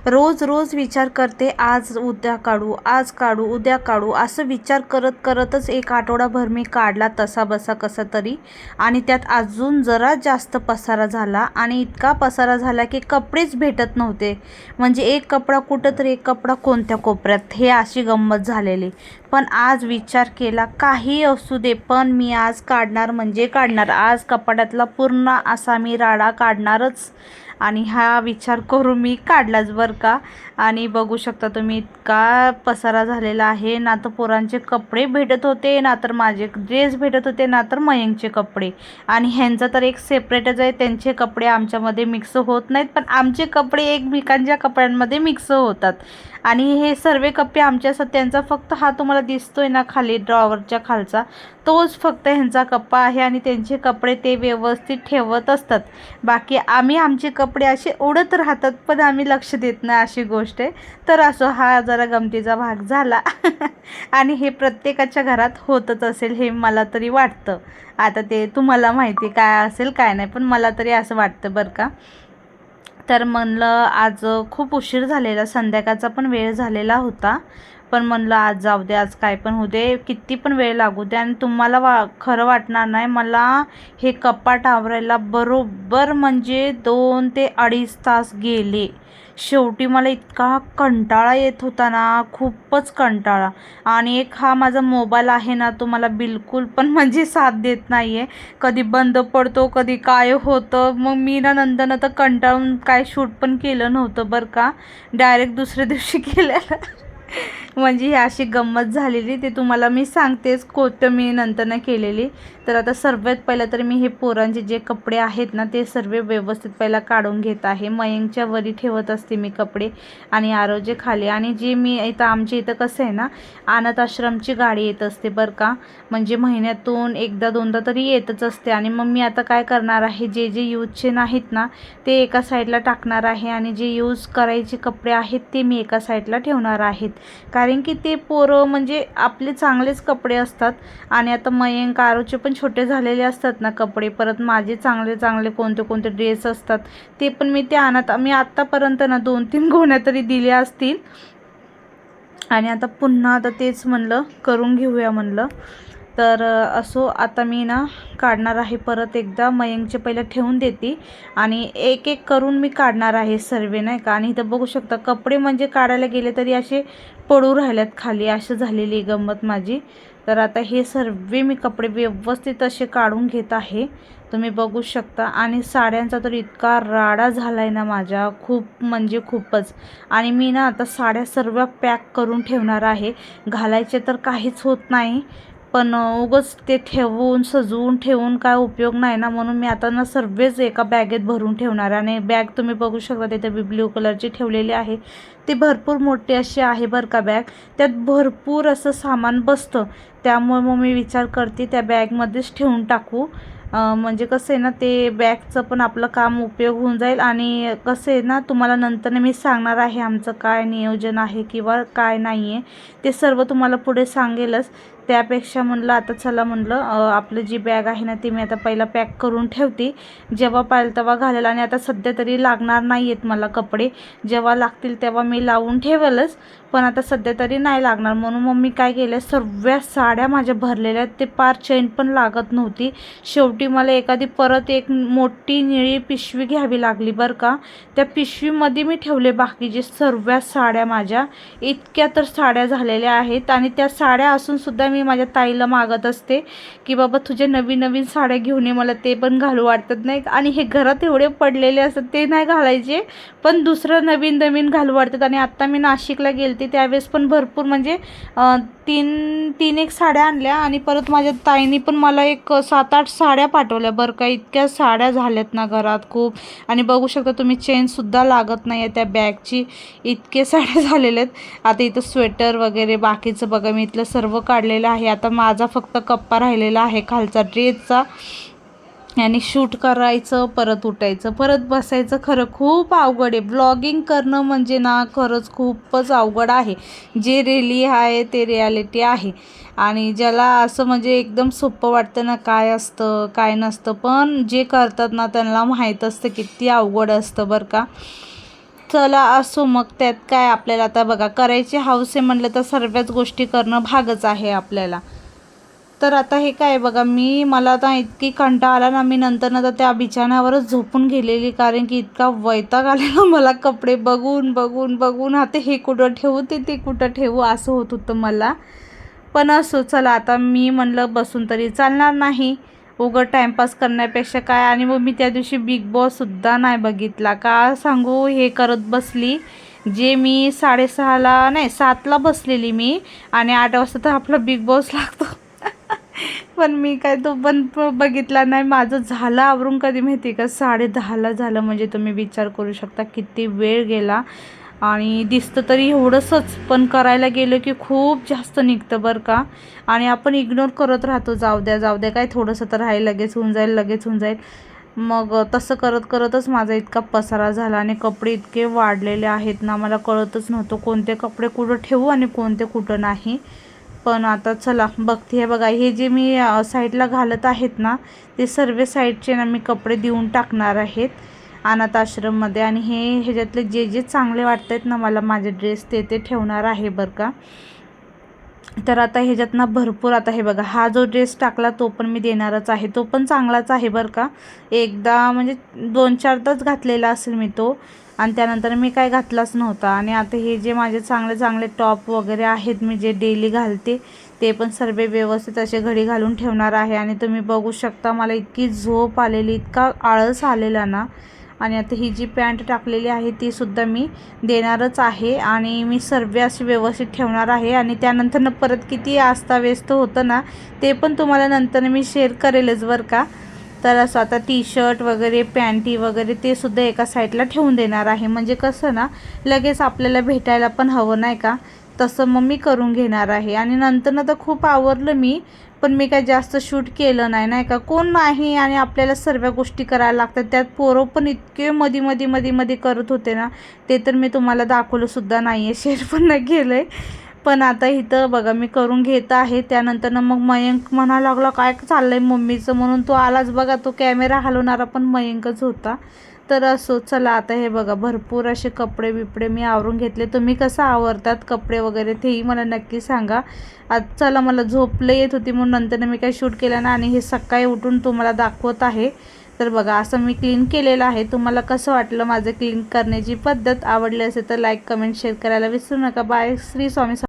रोज रोज विचार करते, आज उद्या काढू, आज काढू, उद्या काढू, असं विचार करत करतच एक आठवडाभर मी काढला तसा बसा कसा तरी. आणि त्यात अजून जरा जास्त पसारा झाला आणि इतका पसारा झाला की कपडेच भेटत नव्हते. म्हणजे एक कपडा कुठं तर एक कपडा कोणत्या कोपऱ्यात, हे अशी गंमत झालेली. पण आज विचार केला काही असू दे, पण मी आज काढणार म्हणजे काढणार. आज कपाटातला पूर्ण असा मी राडा काढणारच. आणि हा विचार करून मी काढलाच बरं का. आणि बघू शकता तुम्ही इतका पसारा झालेला आहे. ना तर पोरांचे कपडे भेटत होते, ना तर माझे ड्रेस भेटत होते, ना तर मयंकचे कपडे. आणि ह्यांचा तर एक सेपरेटच आहे, त्यांचे कपडे आमच्यामध्ये मिक्स होत नाहीत, पण आमचे कपडे एकमेकांच्या कपड्यांमध्ये मिक्स होतात. आणि हे सर्व कप्पे आमच्या असतात. त्यांचा फक्त हा तुम्हाला दिसतोय ना खाली ड्रॉवरच्या खालचा, तोच फक्त ह्यांचा कप्पा आहे. आणि त्यांचे कपडे ते व्यवस्थित ठेवत असतात. बाकी आम्ही आमचे कपडे असे उडत राहतात, पण आम्ही लक्ष देत नाही, अशी गोष्ट आहे. तर असो, हा जरा गमतीचा भाग झाला. आणि हे प्रत्येकाच्या घरात होतच असेल हे मला तरी वाटतं. आता ते तुम्हाला माहिती काय असेल काय नाही, पण मला तरी असं वाटतं बरं का. तर म्हणलं आज खूप उशीर झालेला, संध्याकाळचा पण वेळ झालेला होता. पण म्हणलं आज जाऊ दे, आज काय पण होऊ दे, किती पण वेळ लागू दे. आणि तुम्हाला खरं वाटणार नाही, मला हे कपाट आवरायला बरोबर म्हणजे 2 ते 2.5 तास गेले. शेवटी मला इतका कंटाळा येत होता ना, खूपच कंटाळा. आणि एक हा माझा मोबाईल आहे ना, तो मला बिलकुल पण म्हणजे साथ देत नाही आहे. कधी बंद पडतो, कधी काय होतं. मग मी ना नंतर तर कंटाळून काय शूट पण केलं नव्हतं बरं का, डायरेक्ट दुसऱ्या दिवशी केलेलं. म्हणजे ही अशी गंमत झालेली, ते तुम्हाला मी सांगतेच कोणतं मी नंतरनं केलेली. तर आता सर्वात पहिलं तर मी हे पोरांचे जे कपडे आहेत ना, ते सर्व व्यवस्थित पहिला काढून घेत आहे. मयंकच्या वरी ठेवत असते मी कपडे आणि आरोजे खाली. आणि जे मी इथं आमच्या इथं कसं आहे ना, अनाथ आश्रमची गाडी येत असते बरं का. म्हणजे महिन्यातून एकदा दोनदा तरी येतच असते. आणि मग मी आता काय करणार आहे, जे जे यूजचे नाहीत ना ते एका साईडला टाकणार आहे, आणि जे यूज करायचे कपडे आहेत ते मी एका साईडला ठेवणार आहेत. कारण की ते पोरं म्हणजे आपले चांगलेच कपडे असतात. आणि आता मयंक आरोचे पण छोटे झालेले असतात ना कपडे, परत माझे चांगले चांगले कोणते कोणते ड्रेस असतात ते पण मी ते मी आत्तापर्यंत ना 2-3 गोण्या तरी दिल्या असतील. आणि आता पुन्हा आता तेच म्हणलं करून घेऊया म्हणलं. तर असो, आता मी ना काढणार आहे परत एकदा. मयंकचे पहिलं ठेवून देते आणि एक एक करून मी काढणार आहे सर्व, नाही का. आणि इथं बघू शकता कपडे म्हणजे काढायला गेले तरी असे पडू राहिल्यात खाली, असं झालेली गंमत माझी. तर आता हे सर्व मी कपडे व्यवस्थित असे काढून घेत आहे, तुम्ही बघू शकता. आणि साड्यांचा तर इतका राडा झाला आहे ना माझ्या, खूप म्हणजे खूपच. आणि मी ना आता साड्या सर्व पॅक करून ठेवणार आहे. घालायचे तर काहीच होत नाही, पण उगाच ते ठेवून सजवून ठेवून काय उपयोग नाही ना, म्हणून मी आता ना सर्वच एका बॅगेत भरून ठेवणार. आणि बॅग तुम्ही बघू शकता तिथे ब्ल्यू कलरची ठेवलेली आहे, ती भरपूर मोठी अशी आहे बरं का बॅग. त्यात भरपूर असं सामान बसतं, त्यामुळे मग मी विचार करते त्या बॅगमध्येच ठेवून टाकू. म्हणजे कसं आहे ना, ते बॅगचं पण आपलं काम उपयोग होऊन जाईल. आणि कसं आहे ना, तुम्हाला नंतर मी सांगणार आहे आमचं काय नियोजन आहे किंवा काय नाही आहे, ते सर्व तुम्हाला पुढे सांगेलच. त्यापेक्षा म्हणलं आता चला म्हणलं आपलं जी बॅग आहे ना ती मी आता पहिला पॅक करून ठेवते, जेव्हा पाहिजे तेव्हा घालेल. आणि आता सध्या तरी लागणार नाही आहेत मला कपडे, जेव्हा लागतील तेव्हा मी लावून ठेवेलच, पण आता सध्या तरी नाही लागणार. म्हणून मग मी काय केलं, सर्व साड्या माझ्या भरलेल्या आहेत, ते पार चेन पण लागत नव्हती. शेवटी मला एखादी परत एक मोठी निळी पिशवी घ्यावी लागली बरं का. त्या पिशवीमध्ये मी ठेवले बाकीचे सर्व साड्या माझ्या. इतक्या तर साड्या झालेल्या आहेत. आणि त्या साड्या असूनसुद्धा मी माझ्या ताईला मागत असते की बाबा तुझे नवीन नवीन साड्या घेऊन ये, मला ते पण घालू वाटत नाही. आणि हे घरात एवढे पडलेले असतात ते नाही घालायचे, पण दुसरं नवीन नवीन घालू वाटतात. आणि आत्ता मी नाशिकला गेलते त्यावेळेस पण भरपूर म्हणजे 3 एक साड्या आणल्या. आणि परत माझ्या ताईनी पण मला एक 7-8 साड्या पाठवल्या बरं का. इतक्या साड्या झाल्यात ना घरात खूप. आणि बघू शकता तुम्ही चेनसुद्धा लागत नाही आहे त्या बॅगची, इतके साड्या झालेल्या आहेत. आता इथं स्वेटर वगैरे बाकीचं बघा मी इथलं सर्व काढलेलं आहे. आता माझा फक्त कप्पा राहिलेला आहे खालचा ड्रेसचा. आणि शूट करायचं, परत उठायचं, परत बसायचं. खरं खूप अवघड आहे ब्लॉगिंग करणं, म्हणजे ना खरंच खूपच अवघड आहे. जे रिअली आहे ते रियालिटी आहे. आणि ज्याला असं म्हणजे एकदम सोपं वाटतं ना काय असतं काय नसतं, पण जे करतात ना त्यांना माहीत असतं किती अवघड असतं बरं का. चला असो मग, त्यात काय आपल्याला आता बघा, करायची हौस आहे म्हणलं तर सर्वच गोष्टी करणं भागच आहे आपल्याला. तर आता हे काय बघा, मला आता इतकी कंटाळा आला ना, मी नंतर त्या बिछाण्यावरच झोपून गेलेली, कारण की इतका वैताग आलेला मला कपडे बघून बघून बघून. आता हे कुठं ठेवू ते कुठं ठेवू असं होत होतं मला. पण असो चला, आता मी म्हणलं बसून तरी चालणार नाही, उघड टाईमपास करण्यापेक्षा काय. आणि मग मी त्या दिवशी बिग बॉससुद्धा नाही बघितला. का सांगू, हे करत बसली जे मी 6:30ला नाही 7ला बसलेली मी, आणि 8 वाजता तर आपला बिग बॉस लागतो. पण मी काय तो पण बघितला नाही. माझं झालं आवरून कधी माहिती का, 10:30ला झालं. म्हणजे तुम्ही विचार करू शकता किती वेळ गेला. आणि दिसतं तरी एवढंसंच, पण करायला गेलं की खूप जास्त निघतं बरं का. आणि आपण इग्नोर करत राहतो, जाऊ द्या काय थोडंसं तर आहे, लगेच होऊन जाईल. मग तसं करत करतच माझा इतका पसारा झाला. आणि कपडे इतके वाढलेले आहेत ना, मला कळतच नव्हतं कोणते कपडे कुठं ठेवू आणि कोणते कुठं नाही. पण आता चला बघते. हे बघा, हे जे मी साईडला घालत आहेत ना, ते सर्व साईडचे ना मी कपडे देऊन टाकणार आहेत अनाथ आश्रममध्ये. आणि ह्याच्यातले जे चांगले वाटत आहेत ना मला, माझे ड्रेस ते ठेवणार आहे बरं का. तर आता ह्याच्यात ना भरपूर, आता हे बघा, हा जो ड्रेस टाकला तो पण मी देणारच आहे. तो पण चांगलाच आहे बरं का. एकदा म्हणजे 2-4दाच घातलेला असेल मी तो, आणि त्यानंतर मी काय घातलाच नव्हता. आणि आता हे जे माझे चांगले चांगले टॉप वगैरे आहेत, मी जे डेली घालते, ते पण सर्व व्यवस्थित असे घडी घालून ठेवणार आहे. आणि तुम्ही बघू शकता, मला इतकी झोप आलेली, इतका आळस आलेला ना. आणि आता ही जी पॅन्ट टाकलेली आहे तीसुद्धा मी देणारच आहे. आणि मी सर्व अशी व्यवस्थित ठेवणार आहे. आणि त्यानंतर परत किती अस्ताव्यस्त होतं ना, ते पण तुम्हाला नंतर मी शेअर करेलच बरं का. तर असं आता टी शर्ट वगैरे, पॅन्टी वगैरे ते सुद्धा एका साईडला ठेवून देणार आहे. म्हणजे कसं ना, लगेच आपल्याला भेटायला पण हवं नाही का, तसं मग मी करून घेणार आहे. आणि नंतर तर खूप आवरलं मी, पण मी काय जास्त शूट केलं नाही का, कोण नाही. आणि आपल्याला सर्व गोष्टी करायला लागतात. त्यात पोरं पण इतके मध्ये करत होते ना, ते तर मी तुम्हाला दाखवलंसुद्धा नाही आहे, शेअर पण नाही केलं आहे. पण आता इथं बघा मी करून घेत आहे. त्यानंतर मग मयंक म्हणायला लागला, काय चाललं आहे मम्मीचं, म्हणून तो आलाच बघा. तो कॅमेरा हलवणारा पण मयंकच होता. तर असो चला, आता हे बघा, भरपूर असे कपडे बिपडे मी आवरून घेतले. तुम्ही कसं आवरतात कपडे वगैरे तेही मला नक्की सांगा. आज चला, मला झोप लई येत होती म्हणून नंतर मी काही शूट केलं ना, आणि हे सकाळी उठून तुम्हाला दाखवत आहे. तर बघा, असं मी क्लीन केलेलं आहे. तुम्हाला कसं वाटलं माझं क्लीन करण्याची पद्धत? आवडली असेल तर लाईक, कमेंट, शेअर करायला विसरू नका. बाय. श्री स्वामी.